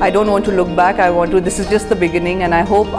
I don't want to look back, this is just the beginning and I hope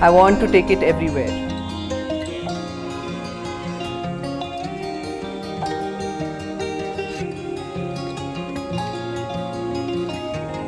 I want to take it everywhere.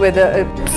whether